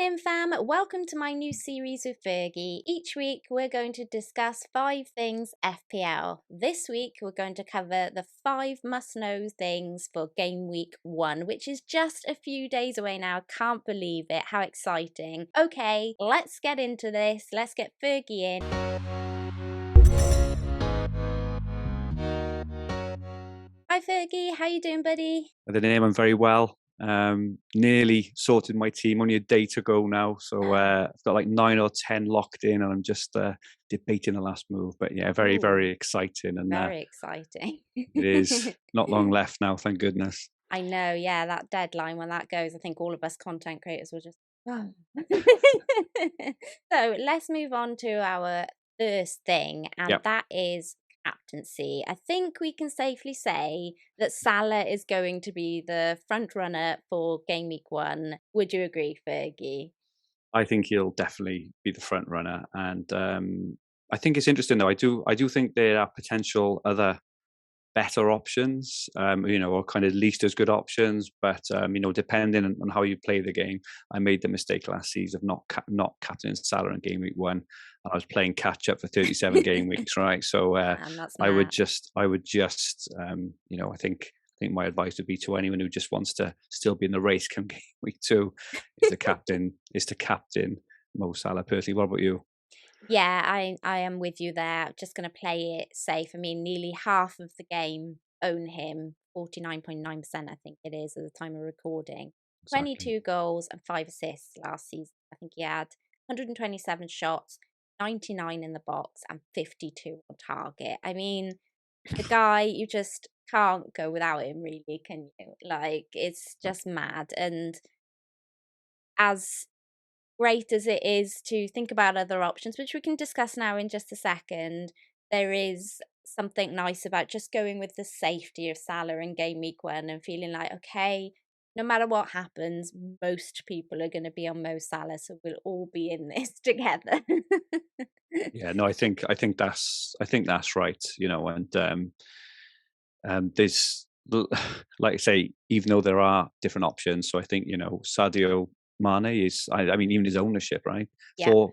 Morning fam, welcome to my new series with Fergie. Each week we're going to discuss 5 things FPL. This week we're going to cover the 5 must-know things for Game Week 1, which is just a few days away now. Can't believe it, how exciting. Okay, let's get into this, let's get Fergie in. Hi Fergie, how you doing buddy? The name, I'm very well. Nearly sorted my team, only a day to go now. So I've got like 9 or 10 locked in, and I'm just debating the last move. But yeah, very, Ooh, very exciting. And very exciting. it is not long left now, thank goodness. I know, yeah, that deadline when that goes, I think all of us content creators will just oh. So let's move on to our first thing, and Yep, that is captaincy. I think we can safely say that Salah is going to be the front runner for Game Week 1. Would you agree, Fergie? I think he'll definitely be the front runner. And I think it's interesting though. I do think there are potential other better options, or kind of least as good options. But depending on how you play the game, I made the mistake last season of not captaining Salah in Game Week 1, and I was playing catch up for 37 game weeks, right? So Man, that's I would mad. just, I think my advice would be to anyone who just wants to still be in the race come Game Week 2 is to captain Mo Salah. Personally, what about you? Yeah, I am with you there. I'm just going to play it safe. I mean, nearly half of the game own him, 49.9%, I think it is at the time of recording. Exactly. 22 goals and 5 assists last season. I think he had 127 shots, 99 in the box, and 52 on target. I mean, the guy, you just can't go without him, really, can you? Like, it's just mad. And as great as it is to think about other options, which we can discuss now in just a second, there is something nice about just going with the safety of Salah in Game Week 1 and feeling like, okay, no matter what happens, most people are going to be on Mo Salah, so we'll all be in this together. Yeah, no, I think that's right. And there's like I say, even though there are different options, so I think Sadio Mane is. I mean, even his ownership, right? Yeah, Four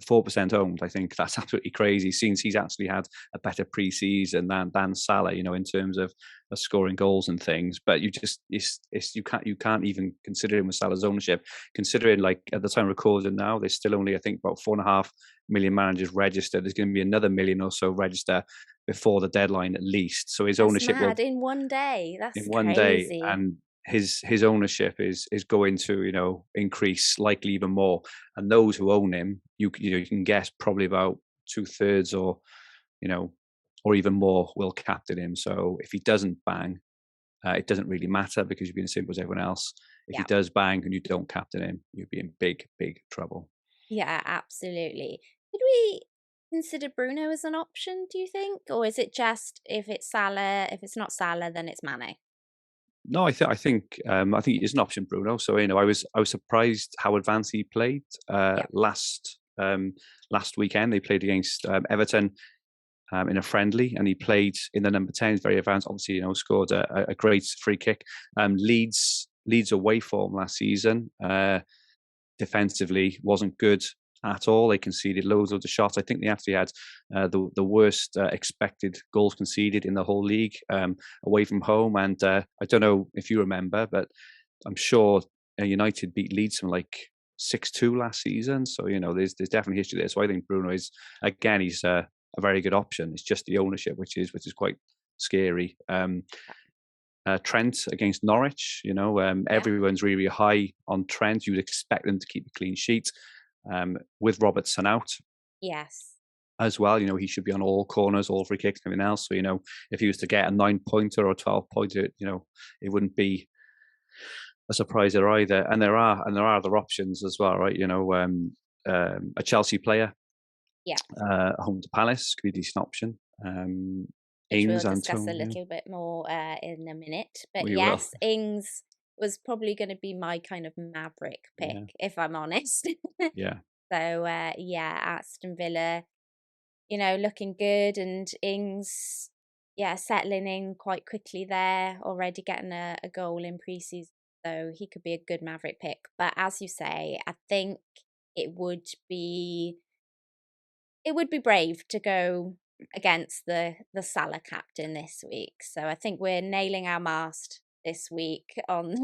4% owned. I think that's absolutely crazy. Since he's actually had a better preseason than Salah, in terms of scoring goals and things. But you can't even consider him with Salah's ownership, considering like at the time of recording now, there's still only I think about 4.5 million managers registered. There's going to be another million or so register before the deadline at least. So his that's ownership mad. will In one day, in that's one day, crazy. and his ownership is going to increase likely even more. And those who own him, you can guess probably about 2/3 you know or even more will captain him. So if he doesn't bang, it doesn't really matter because you've been as simple as everyone else. If he Yeah. does bang and you don't captain him, you'll be in big trouble. Yeah, absolutely. Did we consider Bruno as an option, do you think? Or is it just if it's Salah, if it's not Salah, then it's Mane? No, I think it's an option, Bruno. So I was surprised how advanced he played Yeah. last weekend. They played against Everton in a friendly, and he played in the number 10. He's very advanced. Obviously, scored a great free kick. Leeds away form last season. Defensively wasn't good at all. They conceded loads of the shots. I think they actually had the worst expected goals conceded in the whole league away from home. And I don't know if you remember, but I'm sure United beat Leeds from like 6-2 last season. So there's definitely history there. So I think Bruno is again he's a very good option. It's just the ownership which is quite scary. Trent against Norwich. Yeah. Everyone's really high on Trent. You'd expect them to keep a clean sheet. With Robertson out Yes. as well, he should be on all corners, all free kicks, and everything else. So if he was to get a 9-pointer or a 12-pointer, it wouldn't be a surprise there either. And there are other options as well, right? A Chelsea player, Yeah. home to Palace could be a decent option. Which we'll Ings, discuss a Antonio, little bit more in a minute. But we will. yes, Ings was probably going to be my kind of maverick pick, Yeah, if I'm honest. yeah. So, yeah, Aston Villa, looking good, and Ings, yeah, settling in quite quickly there, already getting a goal in pre-season So he could be a good Maverick pick. But as you say, I think it would be brave to go against the Salah captain this week. So I think we're nailing our mast this week on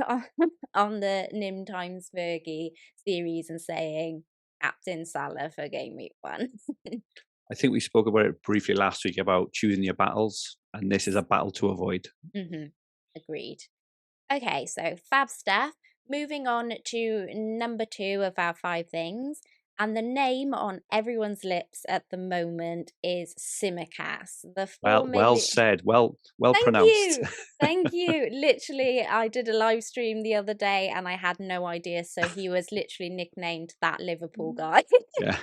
on the Nim times Fergie series and saying Captain Salah for game week 1. I think we spoke about it briefly last week about choosing your battles, and this is a battle to avoid. Agreed. Okay, so fab stuff. Moving on to number 2 of our 5 things. And the name on everyone's lips at the moment is Simicast. The 4 Well million. said. Well Thank pronounced. you. Thank you. Literally, I did a live stream the other day and I had no idea. So he was literally nicknamed that Liverpool guy. Yeah.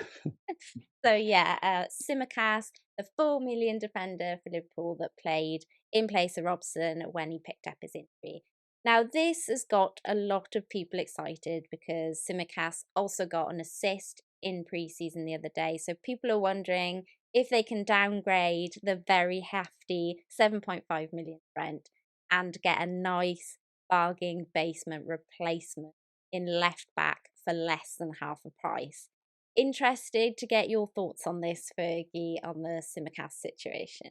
So yeah, Simicast, the 4 million defender for Liverpool that played in place of Robson when he picked up his injury. Now this has got a lot of people excited because Simicast also got an assist in pre-season the other day. So people are wondering if they can downgrade the very hefty 7.5 million rent and get a nice bargain basement replacement in left back for less than half a price. Interested to get your thoughts on this, Fergie, on the Simicast situation.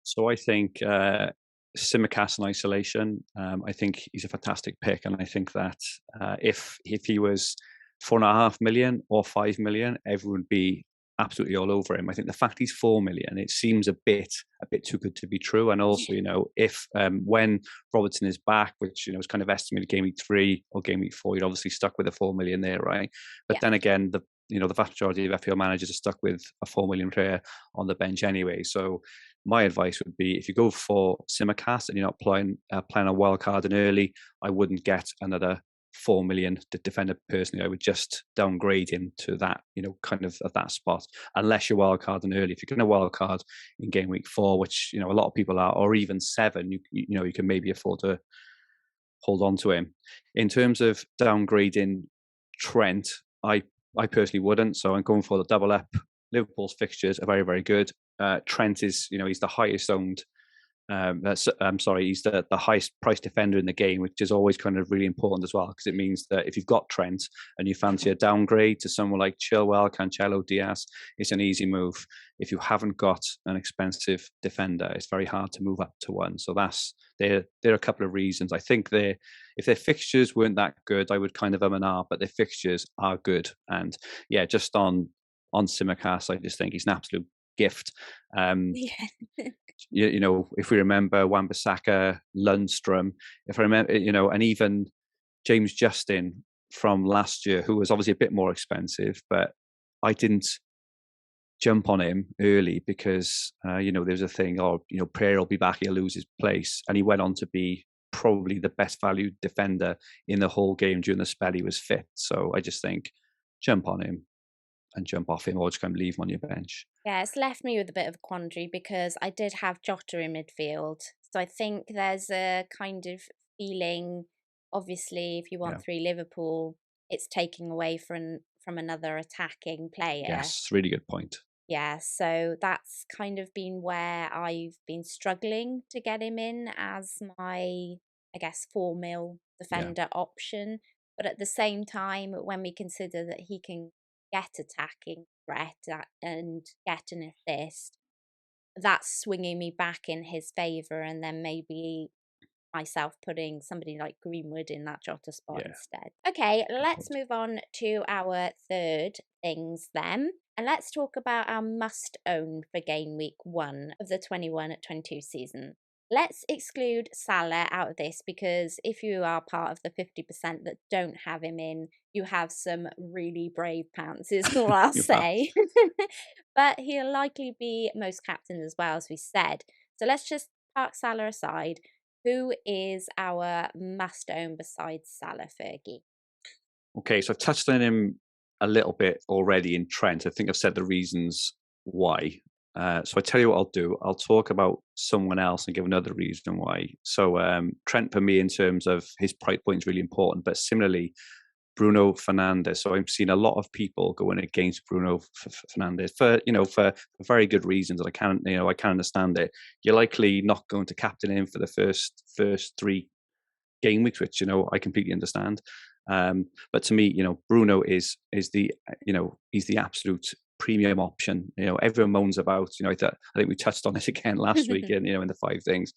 So I think Simicast in isolation, I think he's a fantastic pick, and I think that if he was 4.5 million or 5 million, everyone would be absolutely all over him. I think the fact he's 4 million, it seems a bit too good to be true. And also, if when Robertson is back, which is kind of estimated game week 3 or game week 4, you're obviously stuck with a 4 million there, right? But Yeah. then again, the vast majority of FPL managers are stuck with a 4 million player on the bench anyway. So my advice would be, if you go for Simicast and you're not playing a wild card in early, I wouldn't get another 4 million defender personally. I would just downgrade him to that, kind of at that spot, unless you're wild carding early. If you're going to wild card in game week 4, which a lot of people are, or even 7, you can maybe afford to hold on to him. In terms of downgrading Trent, I personally wouldn't. So I'm going for the double up. Liverpool's fixtures are very, very good. Trent is, he's the highest owned. I'm sorry, he's the highest price defender in the game, which is always kind of really important as well, because it means that if you've got Trent and you fancy a downgrade to someone like Chilwell, Cancelo, Diaz, it's an easy move. If you haven't got an expensive defender, it's very hard to move up to one. So there are a couple of reasons. I think if their fixtures weren't that good, I would kind of and ah, but their fixtures are good. And yeah, just on Simicast, I just think he's an absolute gift. Yeah. If we remember Wan-Bissaka, Lundstrom, if I remember, and even James Justin from last year, who was obviously a bit more expensive, but I didn't jump on him early because, there's a thing, Prayer will be back, he'll lose his place. And he went on to be probably the best valued defender in the whole game during the spell he was fit. So I just think jump on him and jump off him, or just kind of leave him on your bench. Yeah, it's left me with a bit of a quandary because I did have Jota in midfield. So I think there's a kind of feeling, obviously, if you Yeah. want 3 Liverpool, it's taking away from another attacking player. Yes, really good point. Yeah, so that's kind of been where I've been struggling to get him in as my, I guess, 4 mil defender option. But at the same time, when we consider that he can get attacking threat and get an assist, that's swinging me back in his favour, and then maybe myself putting somebody like Greenwood in that Jota spot instead. Okay, let's move on to our third things then. And let's talk about our must own for game week 1 of the 21-22 season. Let's exclude Salah out of this because if you are part of the 50% that don't have him in, you have some really brave pants, is all I'll say. But he'll likely be most captained as well, as we said. So let's just park Salah aside. Who is our must own besides Salah, Fergie? Okay, so I've touched on him a little bit already in Trent. I think I've said the reasons why. So I tell you what I'll do. I'll talk about someone else and give another reason why. So Trent, for me, in terms of his price point, is really important. But similarly, Bruno Fernandes. So I'm seeing a lot of people going against Bruno Fernandes for very good reasons, and I can understand it. You're likely not going to captain him for the first 3 game weeks, which I completely understand. But to me, Bruno is the he's the absolute premium option. Everyone moans about. I think we touched on it again last week, in in the five things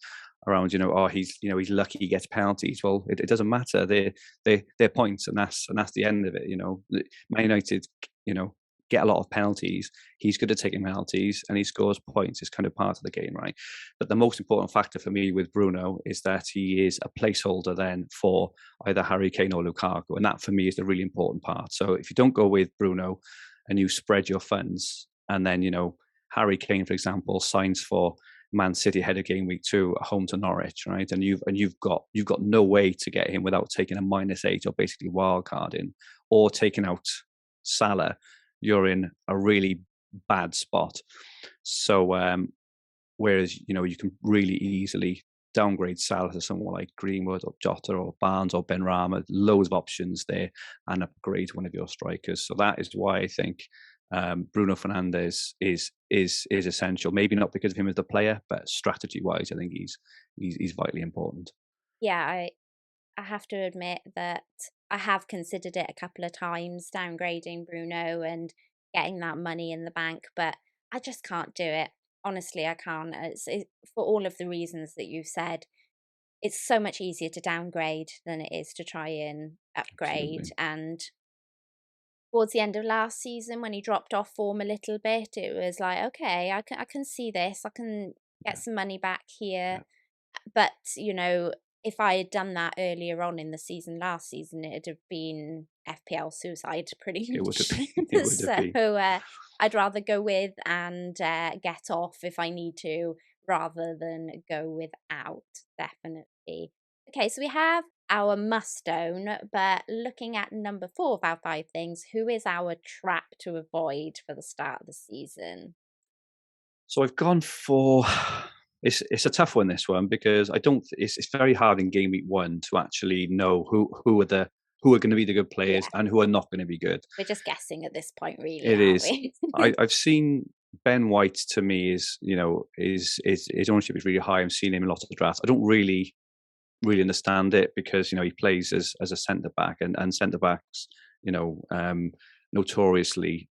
around. Oh, he's lucky he gets penalties. Well, it doesn't matter. They're points, and that's the end of it. Man United, get a lot of penalties. He's good at taking penalties, and he scores points. It's kind of part of the game, right? But the most important factor for me with Bruno is that he is a placeholder then for either Harry Kane or Lukaku, and that for me is the really important part. So if you don't go with Bruno and you spread your funds, and then Harry Kane, for example, signs for Man City ahead of game week 2 at home to Norwich, right? And you've got no way to get him without taking a -8 or basically wild carding or taking out Salah. You're in a really bad spot. So whereas you can really easily downgrade Salah to someone like Greenwood or Jota or Barnes or Benrahma, loads of options there, and upgrade one of your strikers. So that is why I think Bruno Fernandes is essential. Maybe not because of him as the player, but strategy wise, I think he's vitally important. Yeah, I have to admit that I have considered it a couple of times, downgrading Bruno and getting that money in the bank, but I just can't do it. Honestly, I can't. For all of the reasons that you've said. It's so much easier to downgrade than it is to try and upgrade. Absolutely. And towards the end of last season, when he dropped off form a little bit, it was like, okay, I can see this. I can get Yeah. some money back here. Yeah. But, if I had done that earlier on in the season last season, it'd have been FPL suicide pretty It would have much. been. It would have So been. I'd rather go with and get off if I need to rather than go without, definitely. Okay, so we have our must own, but looking at number 4 of our 5 things, who is our trap to avoid for the start of the season? So I've gone for it's a tough one, this one, because I don't it's very hard in game week 1 to actually know who are going to be the good players Yeah, and who are not going to be good. we're just guessing at this point, really, It aren't is. we? I've seen Ben White. To me, is his ownership is really high. I'm seeing him in lots of drafts. I don't really understand it because he plays as a centre back, and centre backs you know um, notoriously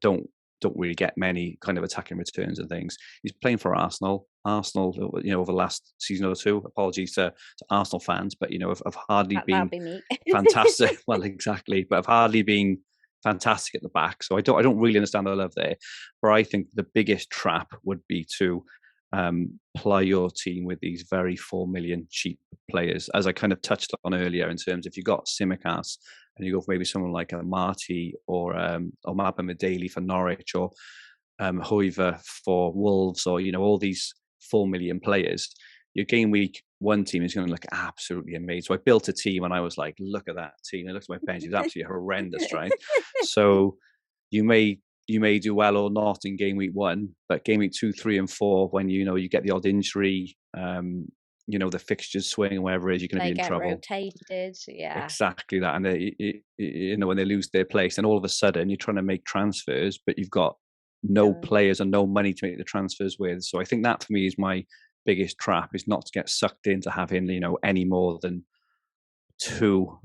don't really get many kind of attacking returns and things. He's playing for Arsenal. Arsenal, over the last season or two. Apologies to Arsenal fans, but have hardly That'll been be me. fantastic. Well, exactly, but have hardly been fantastic at the back. So I don't really understand the love there. But I think the biggest trap would be to ply your team with these very 4 million cheap players, as I kind of touched on earlier. In terms, if you got Simicas and you go for maybe someone like a Marty or Mabama Daly for Norwich, or Hoiver for Wolves, or all these 4 million players, your game week 1 team is going to look absolutely amazing. So I built a team and I was like, look at that team. I looked at my bench; it was absolutely horrendous, right? So you may do well or not in game week 1, but game week 2, 3, and 4, when you get the odd injury, the fixtures swing and whatever it is, you're going to They be in get trouble. rotated, yeah. Exactly that, and when they lose their place, and all of a sudden you're trying to make transfers, but you've got no Um, players and no money to make the transfers with. So I think that for me is my biggest trap: is not to get sucked into having any more than two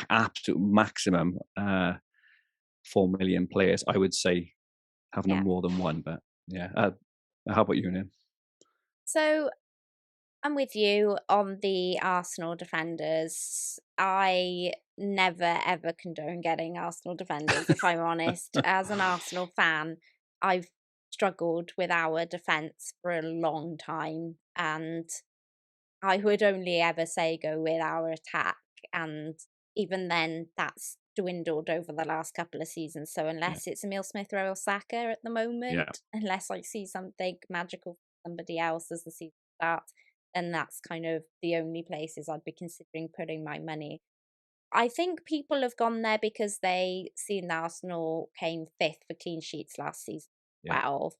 absolute maximum 4 million players. I would say have no yeah. more than one, but yeah. How about you, Nan? So I'm with you on the Arsenal defenders. I never ever condone getting Arsenal defenders, if I'm honest. As an Arsenal fan, I've struggled with our defence for a long time, and I would only ever say go with our attack, and even then, that's dwindled over the last couple of seasons. So Yeah, unless it's Emil Smith Rowe or Saka at the yeah, moment, unless I see something magical for somebody else as the season starts, then that's kind of the only places I'd be considering putting my money. I think people have gone there because they seen Arsenal came fifth for clean sheets last season, yeah, 12.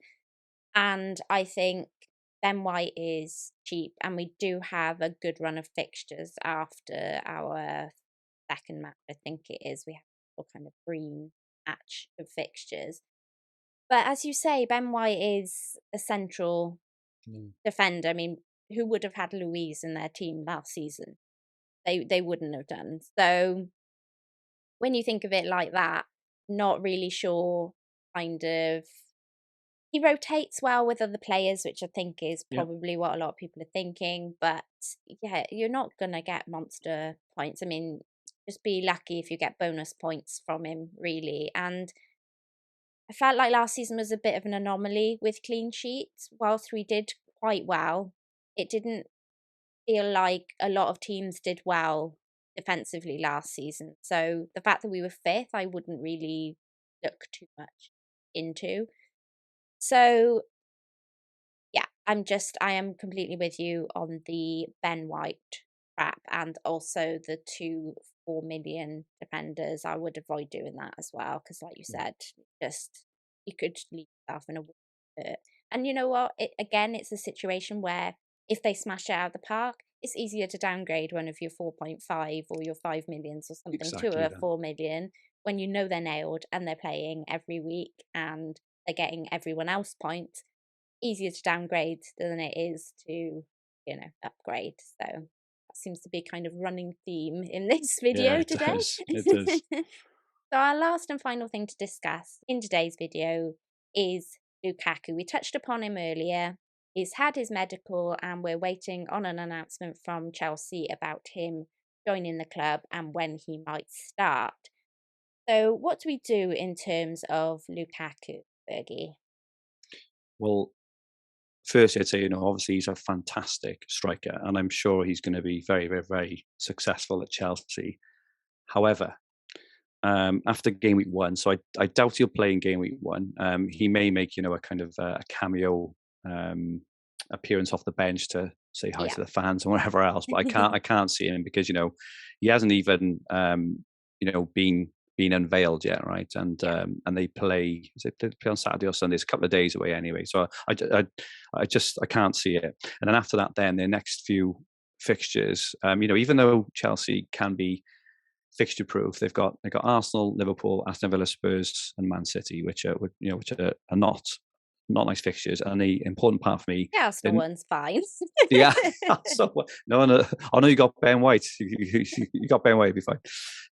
And I think Ben White is cheap, and we do have a good run of fixtures after our second match. I think it is. We have a kind of green match of fixtures. But as you say, Ben White is a central mm, defender. I mean, who would have had Louise in their team last season? They wouldn't have done. So when you think of it like that, not really sure kind of he rotates well with other players, which I think is Yeah, probably what a lot of people are thinking. But yeah, you're not gonna get monster points. I mean, just be lucky if you get bonus points from him, really. And I felt like last season was a bit of an anomaly with clean sheets. Whilst we did quite well, it didn't feel like a lot of teams did well defensively last season. So the fact that we were fifth, I wouldn't really look too much into. So yeah, I am completely with you on the Ben White trap and also the 2 4 million defenders. I would avoid doing that as well because, like you yeah, said, just you could leave yourself in a world of hurt. And you know what? Again, it's a situation where if they smash it out of the park, it's easier to downgrade one of your 4.5 or your 5 millions or something to exactly a that. 4 million when you know they're nailed and they're playing every week and they're getting everyone else points. Easier to downgrade than it is to, upgrade. So that seems to be kind of running theme in this Yeah, video it today. does. It does. So our last and final thing to discuss in today's video is Lukaku. We touched upon him earlier. He's had his medical and we're waiting on an announcement from Chelsea about him joining the club and when he might start. So what do we do in terms of Lukaku, Fergie? Well, first, I'd say, obviously he's a fantastic striker, and I'm sure he's going to be very, very, very successful at Chelsea. However, after game week 1, so I doubt he'll play in game week 1. He may make, a kind of a cameo um, appearance off the bench to say hi Yeah. to the fans and whatever else, but I can't see him because he hasn't even been unveiled yet, right? Yeah. And they play. Is it they play on Saturday or Sunday? It's a couple of days away anyway. So I can't see it. And then after that, then their next few fixtures, even though Chelsea can be fixture proof, they've got Arsenal, Liverpool, Aston Villa, Spurs, and Man City, which are not nice fixtures. And the important part for me, The Arsenal then one's fine. yeah, so no, I know you got Ben White. You got Ben White, be fine.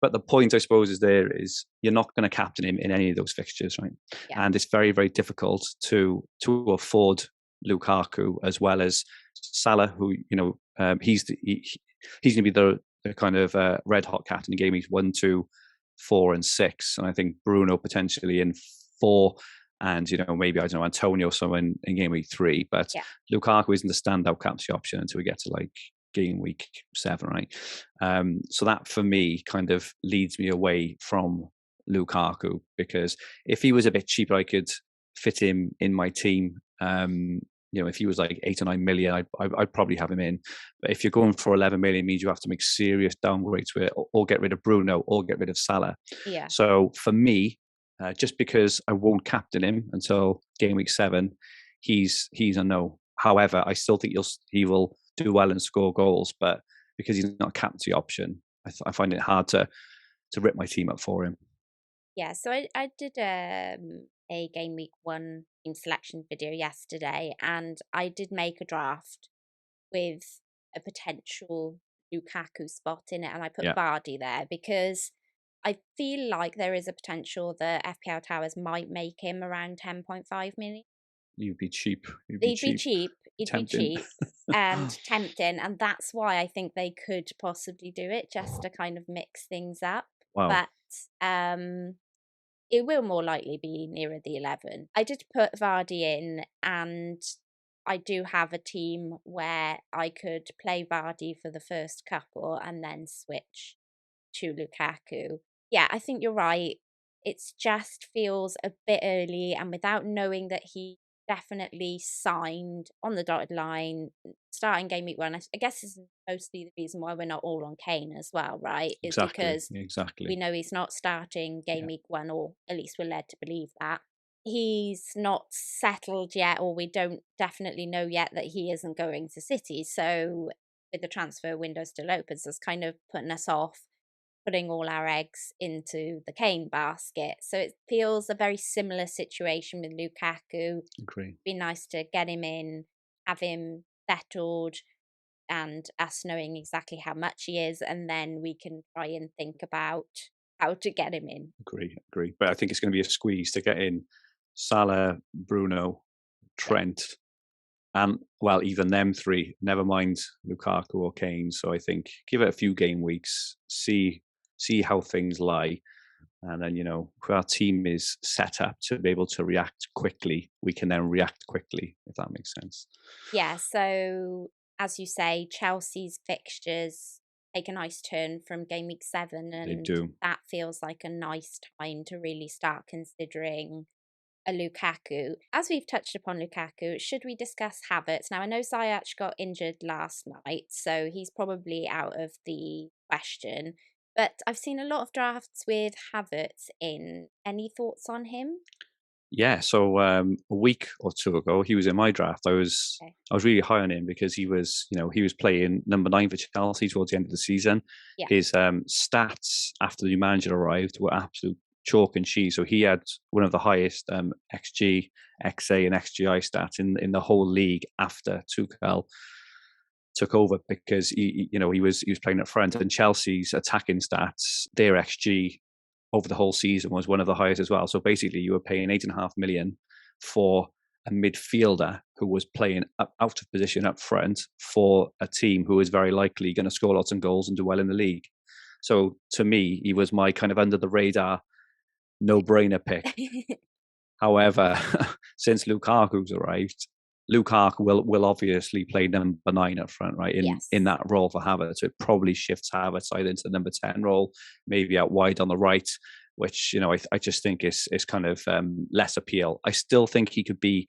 But the point, I suppose, is you're not going to captain him in any of those fixtures, right? Yeah. And it's very, very difficult to afford Lukaku as well as Salah, who he's going to be the kind of red hot captain in game weeks 1, 2, 4, and 6, and I think Bruno potentially in 4, and maybe, I don't know, Antonio someone in game week 3, but Yeah. Lukaku isn't the standout captaincy option until we get to like game week 7, right? So that for me kind of leads me away from Lukaku, because if he was a bit cheaper, I could fit him in my team. If he was like 8 or 9 million, I'd probably have him in. But if you're going for 11 million, it means you have to make serious downgrades to it, or get rid of Bruno, or get rid of Salah. Yeah. So for me, just because I won't captain him until game week 7, he's a no. However, I still think he will do well and score goals, but because he's not a captaincy option, I find it hard to rip my team up for him. Yeah. So I did a game week 1 team selection video yesterday, and I did make a draft with a potential Lukaku spot in it, and I put Yeah, Vardy there because I feel like there is a potential that FPL Towers might make him around 10.5 million. you'd be cheap. You'd be He'd be cheap. cheap. He'd be Tempting. cheap and tempting, and that's why I think they could possibly do it just to kind of mix things up. Wow. But um, it will more likely be nearer the 11. I did put Vardy in, and I do have a team where I could play Vardy for the first couple and then switch to Lukaku. Yeah, I think you're right. It's just feels a bit early, and without knowing that he definitely signed on the dotted line starting game week 1, I guess this is mostly the reason why we're not all on Kane as well, right? Is Exactly. because we Exactly. know he's not starting game Yeah. week 1, or at least we're led to believe that. He's not settled yet, or we don't definitely know yet that he isn't going to City. So with the transfer window still open, so it's kind of putting us off putting all our eggs into the Kane basket. So it feels a very similar situation with Lukaku. Agree. Be nice to get him in, have him settled. and us knowing exactly how much he is, and then we can try and think about how to get him in. Agree. But I think it's going to be a squeeze to get in Salah, Bruno, Trent, and well, even them three. Never mind Lukaku or Kane. So I think give it a few game weeks, see how things lie, and then if our team is set up to be able to react quickly, we can then react quickly. If that makes sense. Yeah, so as you say, Chelsea's fixtures take a nice turn from game week 7, They and do. that feels like a nice time to really start considering a Lukaku. As we've touched upon Lukaku, should we discuss Havertz? Now, I know Ziyech got injured last night, so he's probably out of the question. But I've seen a lot of drafts with Havertz in. Any thoughts on him? Yeah, so a week or two ago, he was in my draft. Okay. I was really high on him because he was playing number 9 for Chelsea towards the end of the season. Yeah. His stats after the new manager arrived were absolute chalk and cheese. So he had one of the highest XG, XA, and XGI stats in the whole league after Tuchel took over because he was playing up front, and Chelsea's attacking stats, their XG over the whole season was one of the highest as well. So basically, you were paying 8.5 million for a midfielder who was playing out of position up front for a team who is very likely going to score lots of goals and do well in the league. So to me, he was my kind of under the radar, no brainer pick. However, since Lukaku's arrived, Lukaku will obviously play number 9 up front, right? In that role for Havertz. So it probably shifts Havertz either into the number 10 role, maybe out wide on the right, which I just think is kind of less appeal. I still think he could be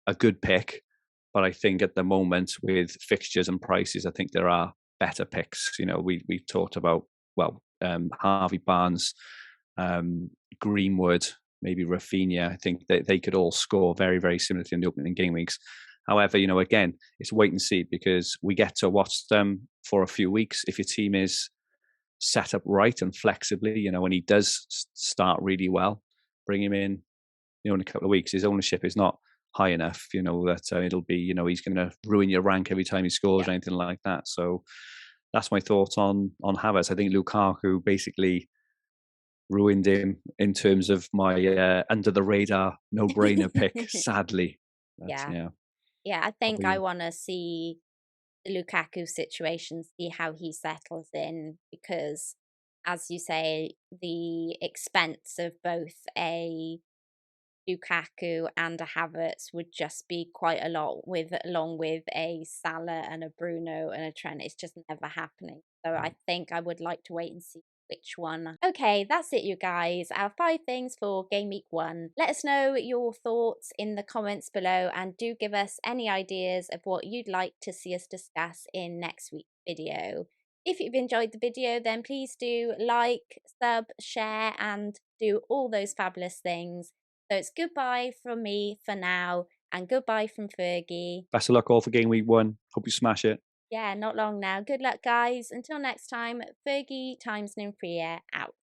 a good pick, but I think at the moment with fixtures and prices, I think there are better picks. We've talked about Harvey Barnes, Greenwood, maybe Rafinha. I think that they could all score very, very similarly in the opening game weeks. However, again, it's wait and see because we get to watch them for a few weeks. If your team is set up right and flexibly, when he does start really well, bring him in, in a couple of weeks. His ownership is not high enough, that it'll be, he's going to ruin your rank every time he scores or anything like that. So that's my thoughts on Havertz. I think Lukaku basically ruined him in terms of my under the radar, no brainer pick. Sadly, yeah. I think probably... I want to see the Lukaku situation, see how he settles in, because, as you say, the expense of both a Lukaku and a Havertz would just be quite a lot along with a Salah and a Bruno and a Trent. It's just never happening. So I think I would like to wait and see which one. Okay, that's it, you guys. Our 5 things for Game Week 1. Let us know your thoughts in the comments below, and do give us any ideas of what you'd like to see us discuss in next week's video. If you've enjoyed the video, then please do like, sub, share, and do all those fabulous things. So it's goodbye from me for now, and goodbye from Fergie. Best of luck all for Game Week 1. Hope you smash it. Yeah, not long now. Good luck, guys. Until next time, Fergie times Nymfria out.